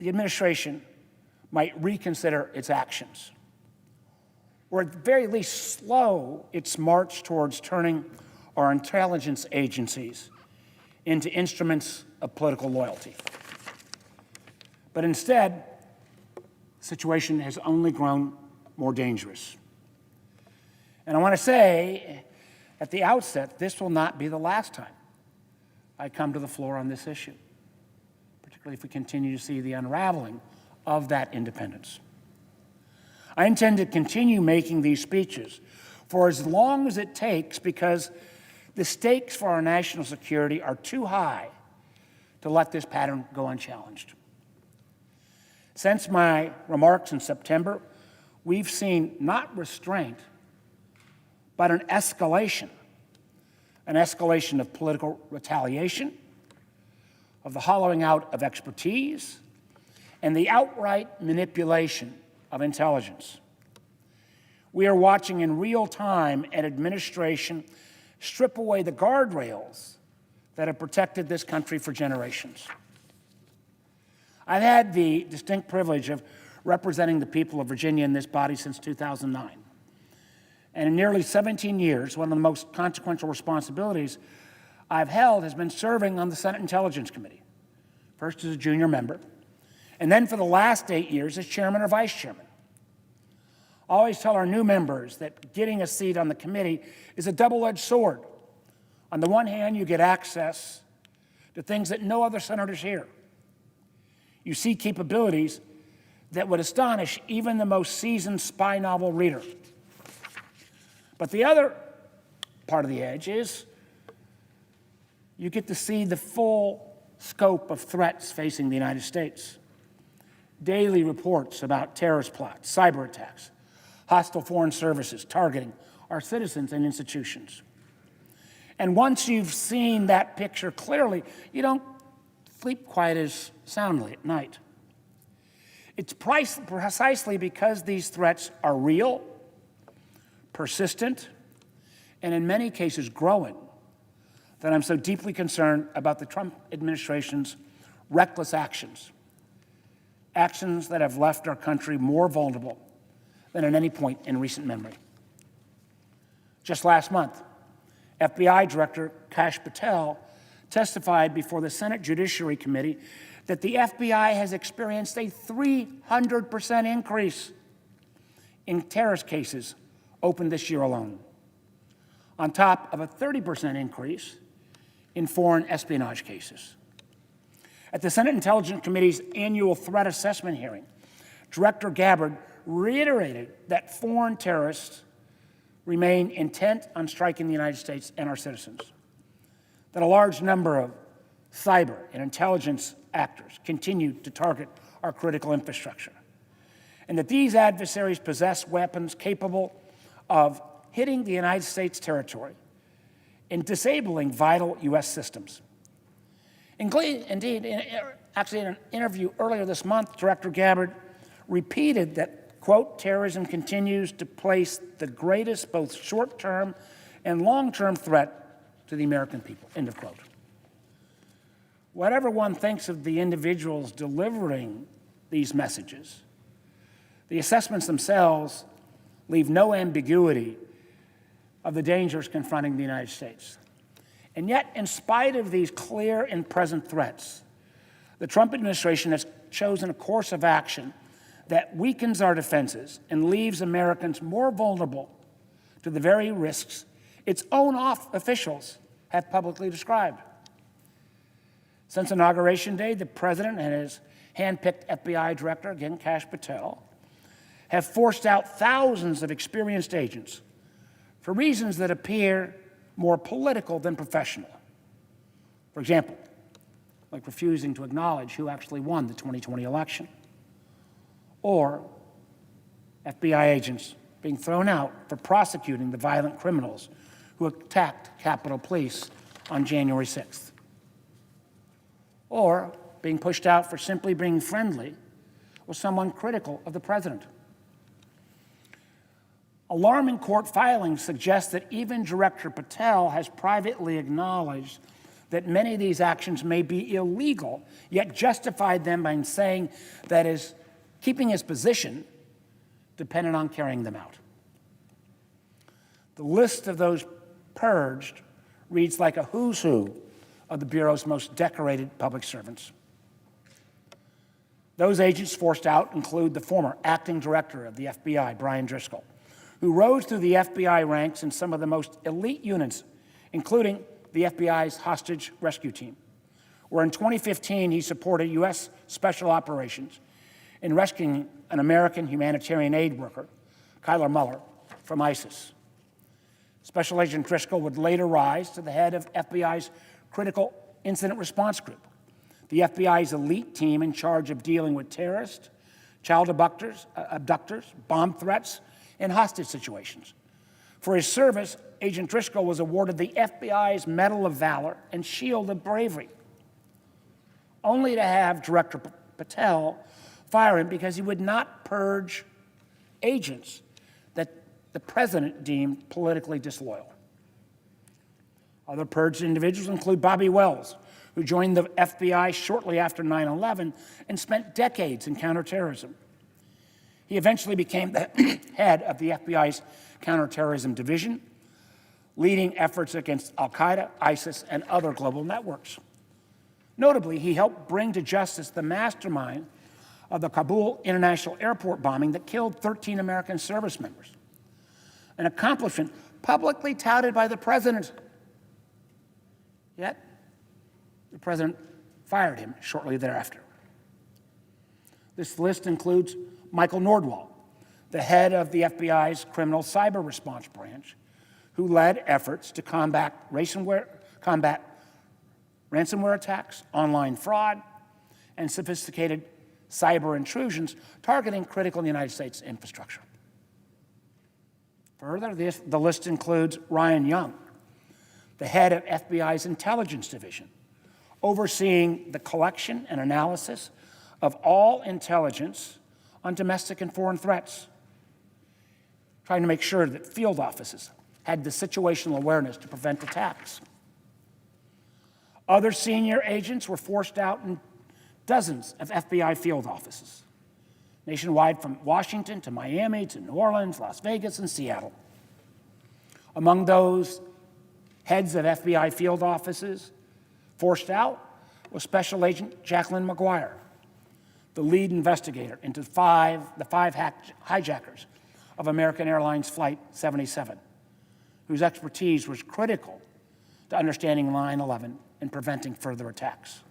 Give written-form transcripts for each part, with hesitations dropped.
the administration might reconsider its actions, or at the very least slow its march towards turning our intelligence agencies into instruments of political loyalty. But instead, the situation has only grown more dangerous. And I want to say at the outset, this will not be the last time I come to the floor on this issue, particularly if we continue to see the unraveling of that independence. I intend to continue making these speeches for as long as it takes, because the stakes for our national security are too high to let this pattern go unchallenged. Since my remarks in September, we've seen not restraint, but an escalation of political retaliation, of the hollowing out of expertise, and the outright manipulation of intelligence. We are watching in real time an administration strip away the guardrails that have protected this country for generations. I've had the distinct privilege of representing the people of Virginia in this body since 2009. And in nearly 17 years, one of the most consequential responsibilities I've held has been serving on the Senate Intelligence Committee, first as a junior member, and then for the last 8 years as chairman or vice chairman. I always tell our new members that getting a seat on the committee is a double-edged sword. On the one hand, you get access to things that no other senators hear. You see capabilities that would astonish even the most seasoned spy novel reader. But the other part of the edge is you get to see the full scope of threats facing the United States. Daily reports about terrorist plots, cyber attacks, hostile foreign services targeting our citizens and institutions. And once you've seen that picture clearly, you don't sleep quite as soundly at night. It's precisely because these threats are real, persistent, and in many cases growing, that I'm so deeply concerned about the Trump administration's reckless actions that have left our country more vulnerable than at any point in recent memory. Just last month, FBI Director Kash Patel testified before the Senate Judiciary Committee that the FBI has experienced a 300% increase in terrorist cases opened this year alone, on top of a 30% increase in foreign espionage cases. At the Senate Intelligence Committee's annual threat assessment hearing, Director Gabbard reiterated that foreign terrorists remain intent on striking the United States and our citizens, that a large number of cyber and intelligence actors continue to target our critical infrastructure, and that these adversaries possess weapons capable of hitting the United States territory and disabling vital U.S. systems. Indeed, actually in an interview earlier this month, Director Gabbard repeated that, quote, terrorism continues to place the greatest both short-term and long-term threat to the American people, end of quote. Whatever one thinks of the individuals delivering these messages, the assessments themselves leave no ambiguity of the dangers confronting the United States. And yet, in spite of these clear and present threats, the Trump administration has chosen a course of action that weakens our defenses and leaves Americans more vulnerable to the very risks its own officials have publicly described. Since Inauguration Day, the president and his hand-picked FBI director, again, Kash Patel, have forced out thousands of experienced agents for reasons that appear more political than professional. For example, like refusing to acknowledge who actually won the 2020 election, or FBI agents being thrown out for prosecuting the violent criminals who attacked Capitol Police on January 6th, or being pushed out for simply being friendly with someone critical of the president. Alarming court filings suggest that even Director Patel has privately acknowledged that many of these actions may be illegal, yet justified them by saying that his keeping his position depended on carrying them out. The list of those purged reads like a who's who of the Bureau's most decorated public servants. Those agents forced out include the former acting director of the FBI, Brian Driscoll, who rose through the FBI ranks in some of the most elite units, including the FBI's hostage rescue team, where in 2015 he supported U.S. Special Operations in rescuing an American humanitarian aid worker, Kyler Muller, from ISIS. Special Agent Driscoll would later rise to the head of FBI's Critical Incident Response Group, the FBI's elite team in charge of dealing with terrorists, child abductors, bomb threats, and hostage situations. For his service, Agent Driscoll was awarded the FBI's Medal of Valor and Shield of Bravery, only to have Director Patel fire him because he would not purge agents that the president deemed politically disloyal. Other purged individuals include Bobby Wells, who joined the FBI shortly after 9/11 and spent decades in counterterrorism. He eventually became the head of the FBI's Counterterrorism Division, leading efforts against al-Qaeda, ISIS, and other global networks. Notably, he helped bring to justice the mastermind of the Kabul International Airport bombing that killed 13 American service members, an accomplishment publicly touted by the president. Yet, the president fired him shortly thereafter. This list includes Michael Nordwall, the head of the FBI's Criminal Cyber Response Branch, who led efforts to combat ransomware attacks, online fraud, and sophisticated cyber intrusions targeting critical United States infrastructure. Further, the list includes Ryan Young, the head of FBI's Intelligence Division, overseeing the collection and analysis of all intelligence on domestic and foreign threats, trying to make sure that field offices had the situational awareness to prevent attacks. Other senior agents were forced out in dozens of FBI field offices, nationwide from Washington to Miami to New Orleans, Las Vegas, and Seattle. Among those heads of FBI field offices forced out was Special Agent Jacqueline McGuire, the lead investigator into the five hijackers of American Airlines Flight 77, whose expertise was critical to understanding 9/11 and preventing further attacks.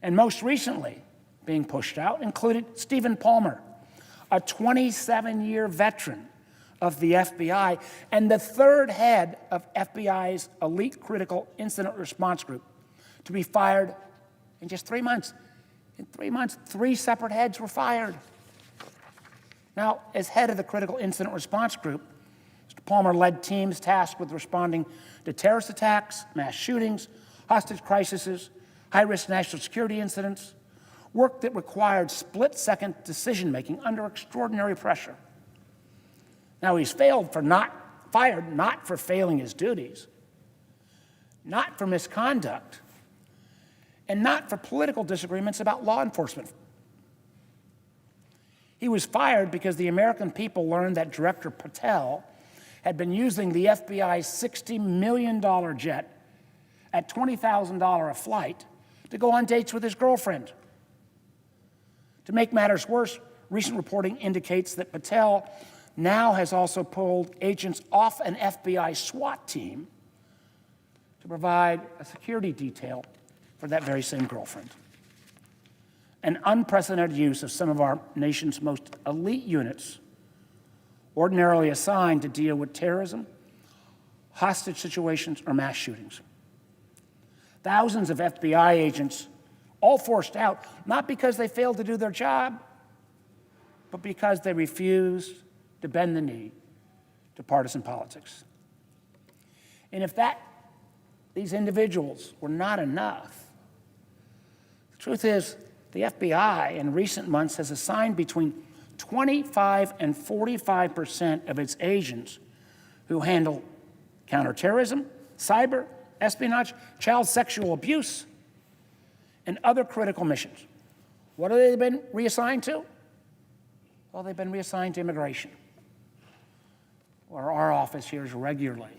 And most recently, being pushed out included Stephen Palmer, a 27-year veteran of the FBI and the third head of FBI's elite critical incident response group to be fired in just 3 months. In 3 months, 3 separate heads were fired. Now, as head of the Critical Incident Response Group, Mr. Palmer led teams tasked with responding to terrorist attacks, mass shootings, hostage crises, high-risk national security incidents, work that required split-second decision-making under extraordinary pressure. Now, he's fired not for failing his duties, not for misconduct, and not for political disagreements about law enforcement. He was fired because the American people learned that Director Patel had been using the FBI's $60 million jet at $20,000 a flight to go on dates with his girlfriend. To make matters worse, recent reporting indicates that Patel now has also pulled agents off an FBI SWAT team to provide a security detail for that very same girlfriend. An unprecedented use of some of our nation's most elite units, ordinarily assigned to deal with terrorism, hostage situations, or mass shootings. Thousands of FBI agents, all forced out, not because they failed to do their job, but because they refused to bend the knee to partisan politics. And if these individuals were not enough, the truth is, the FBI in recent months has assigned between 25 and 45% of its agents who handle counterterrorism, cyber, espionage, child sexual abuse, and other critical missions. What have they been reassigned to? Well, they've been reassigned to immigration, where our office hears regularly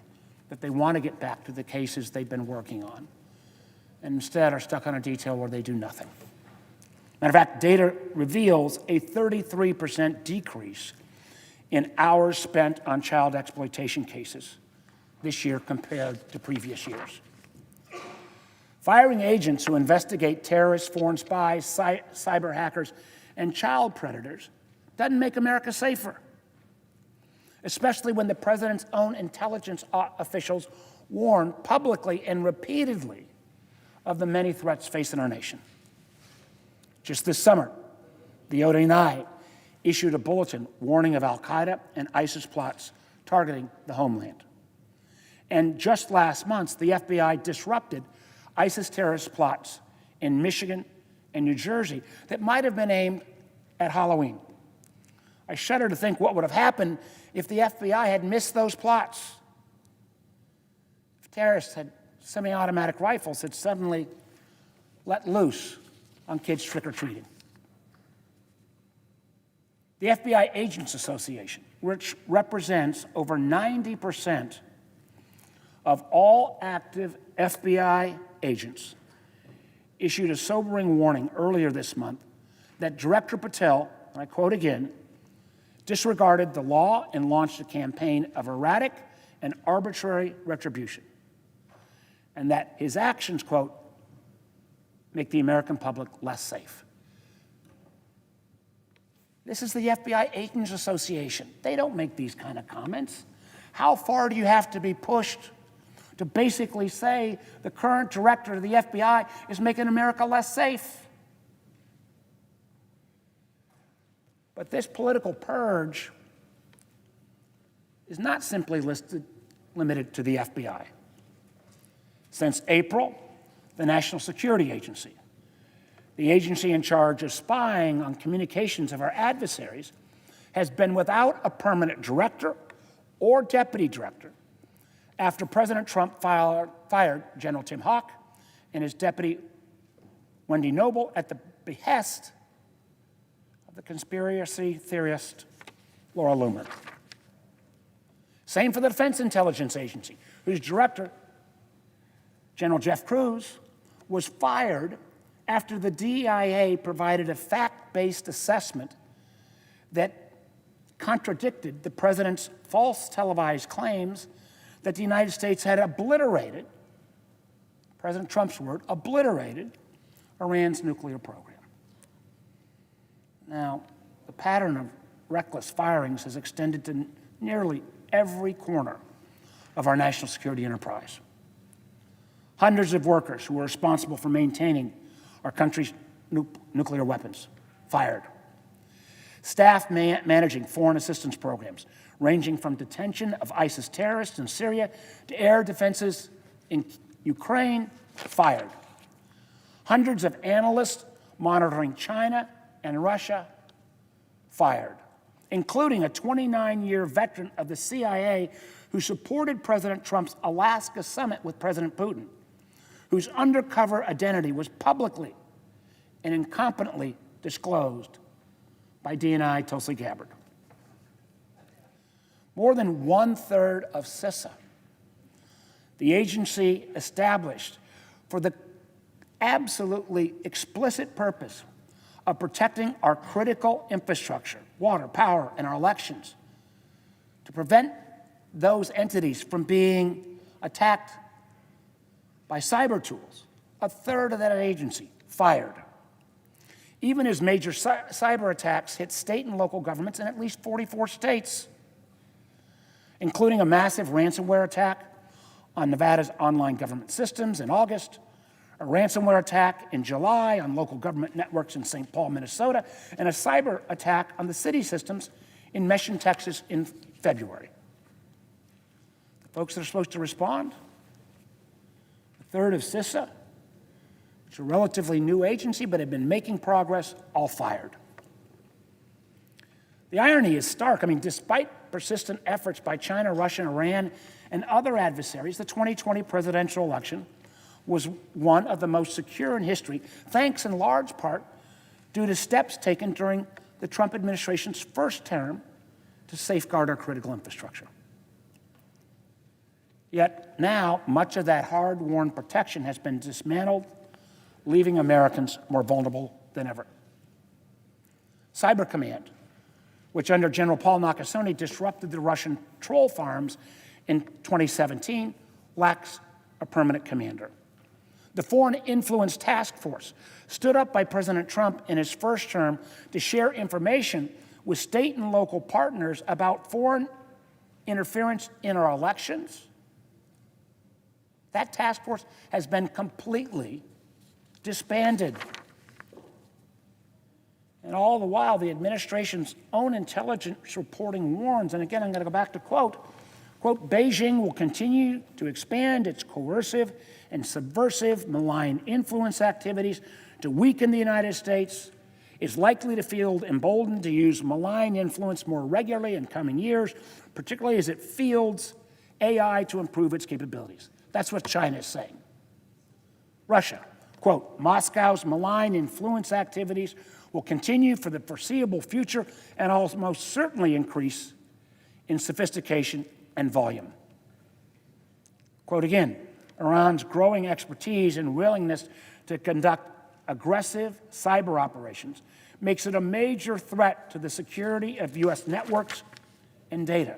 that they want to get back to the cases they've been working on, and instead are stuck on a detail where they do nothing. Matter of fact, data reveals a 33% decrease in hours spent on child exploitation cases this year compared to previous years. Firing agents who investigate terrorists, foreign spies, cyber hackers, and child predators doesn't make America safer, especially when the president's own intelligence officials warn publicly and repeatedly of the many threats facing our nation. Just this summer, the ODNI issued a bulletin warning of al-Qaeda and ISIS plots targeting the homeland. And just last month, the FBI disrupted ISIS terrorist plots in Michigan and New Jersey that might have been aimed at Halloween. I shudder to think what would have happened if the FBI had missed those plots. If terrorists had semi-automatic rifles had suddenly let loose on kids trick-or-treating. The FBI Agents Association, which represents over 90% of all active FBI agents, issued a sobering warning earlier this month that Director Patel, and I quote again, disregarded the law and launched a campaign of erratic and arbitrary retribution, and that his actions, quote, make the American public less safe. This is the FBI Agents Association. They don't make these kind of comments. How far do you have to be pushed to basically say the current director of the FBI is making America less safe? But this political purge is not simply limited to the FBI. Since April, the National Security Agency, the agency in charge of spying on communications of our adversaries, has been without a permanent director or deputy director after President Trump fired General Tim Hawk and his deputy Wendy Noble at the behest of the conspiracy theorist Laura Loomer. Same for the Defense Intelligence Agency, whose director, General Jeff Cruz, was fired after the DIA provided a fact-based assessment that contradicted the president's false televised claims that the United States had obliterated, President Trump's word, obliterated Iran's nuclear program. Now, the pattern of reckless firings has extended to nearly every corner of our national security enterprise. Hundreds of workers who were responsible for maintaining our country's nuclear weapons fired. Staff managing foreign assistance programs, ranging from detention of ISIS terrorists in Syria to air defenses in Ukraine, fired. Hundreds of analysts monitoring China and Russia, fired, including a 29-year veteran of the CIA who supported President Trump's Alaska summit with President Putin, whose undercover identity was publicly and incompetently disclosed by DNI Tulsi Gabbard. More than 1/3 of CISA, the agency established for the absolutely explicit purpose of protecting our critical infrastructure, water, power, and our elections, to prevent those entities from being attacked by cyber tools. 1/3 of that agency fired. Even as major cyber attacks hit state and local governments in at least 44 states, including a massive ransomware attack on Nevada's online government systems in August, a ransomware attack in July on local government networks in St. Paul, Minnesota, and a cyber attack on the city systems in Mission, Texas in February. The folks that are supposed to respond, 1/3 of CISA, which is a relatively new agency but had been making progress, all fired. The irony is stark. I mean, despite persistent efforts by China, Russia, Iran, and other adversaries, the 2020 presidential election was one of the most secure in history, thanks in large part due to steps taken during the Trump administration's first term to safeguard our critical infrastructure. Yet now, much of that hard-won protection has been dismantled, leaving Americans more vulnerable than ever. Cyber Command, which under General Paul Nakasone disrupted the Russian troll farms in 2017, lacks a permanent commander. The Foreign Influence Task Force, stood up by President Trump in his first term to share information with state and local partners about foreign interference in our elections. That task force has been completely disbanded. And all the while, the administration's own intelligence reporting warns, and again, I'm going to go back to quote, Beijing will continue to expand its coercive and subversive malign influence activities to weaken the United States, is likely to feel emboldened to use malign influence more regularly in coming years, particularly as it fields AI to improve its capabilities. That's what China is saying. Russia, quote, Moscow's malign influence activities will continue for the foreseeable future and almost certainly increase in sophistication and volume. Quote again, Iran's growing expertise and willingness to conduct aggressive cyber operations makes it a major threat to the security of U.S. networks and data.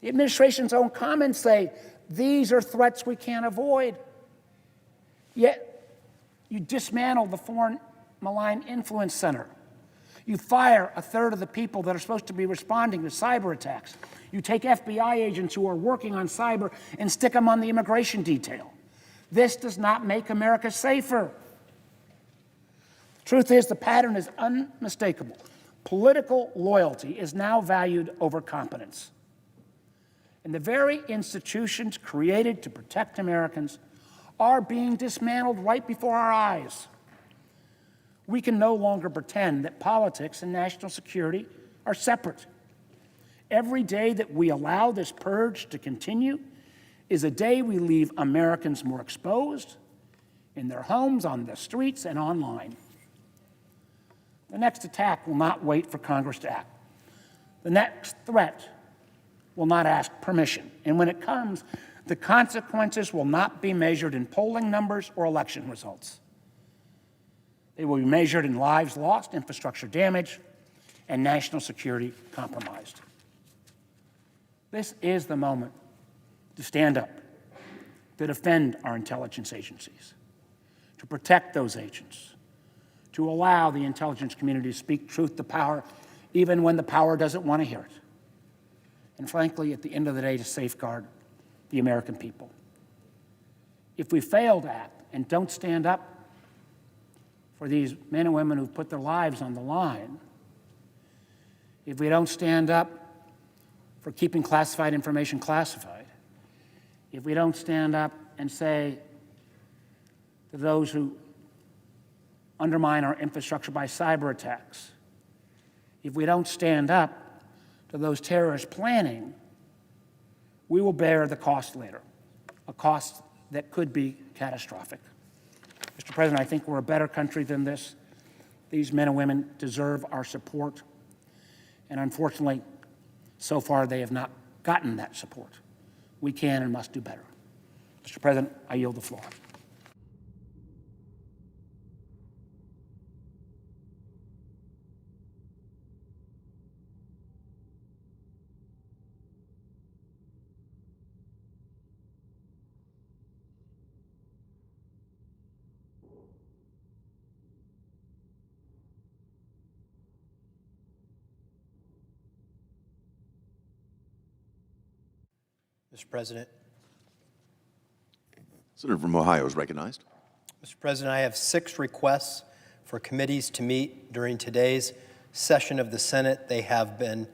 The administration's own comments say these are threats we can't avoid. Yet you dismantle the Foreign Malign Influence Center. You fire a third of the people that are supposed to be responding to cyber attacks. You take FBI agents who are working on cyber and stick them on the immigration detail. This does not make America safer. The truth is, the pattern is unmistakable. Political loyalty is now valued over competence. And the very institutions created to protect Americans are being dismantled right before our eyes. We can no longer pretend that politics and national security are separate. Every day that we allow this purge to continue is a day we leave Americans more exposed in their homes, on the streets, and online. The next attack will not wait for Congress to act. The next threat will not ask permission. And when it comes, the consequences will not be measured in polling numbers or election results. They will be measured in lives lost, infrastructure damage, and national security compromised. This is the moment to stand up, to defend our intelligence agencies, to protect those agents, to allow the intelligence community to speak truth to power, even when the power doesn't want to hear it. And frankly, at the end of the day, to safeguard the American people. If we fail to act and don't stand up for these men and women who've put their lives on the line, if we don't stand up for keeping classified information classified, if we don't stand up and say to those who undermine our infrastructure by cyber attacks, if we don't stand up to those terrorists planning, we will bear the cost later, a cost that could be catastrophic. Mr. President, I think we're a better country than this. These men and women deserve our support, and unfortunately, so far they have not gotten that support. We can and must do better. Mr. President, I yield the floor. Mr. President. Senator from Ohio is recognized. Mr. President, I have 6 requests for committees to meet during today's session of the Senate. They have been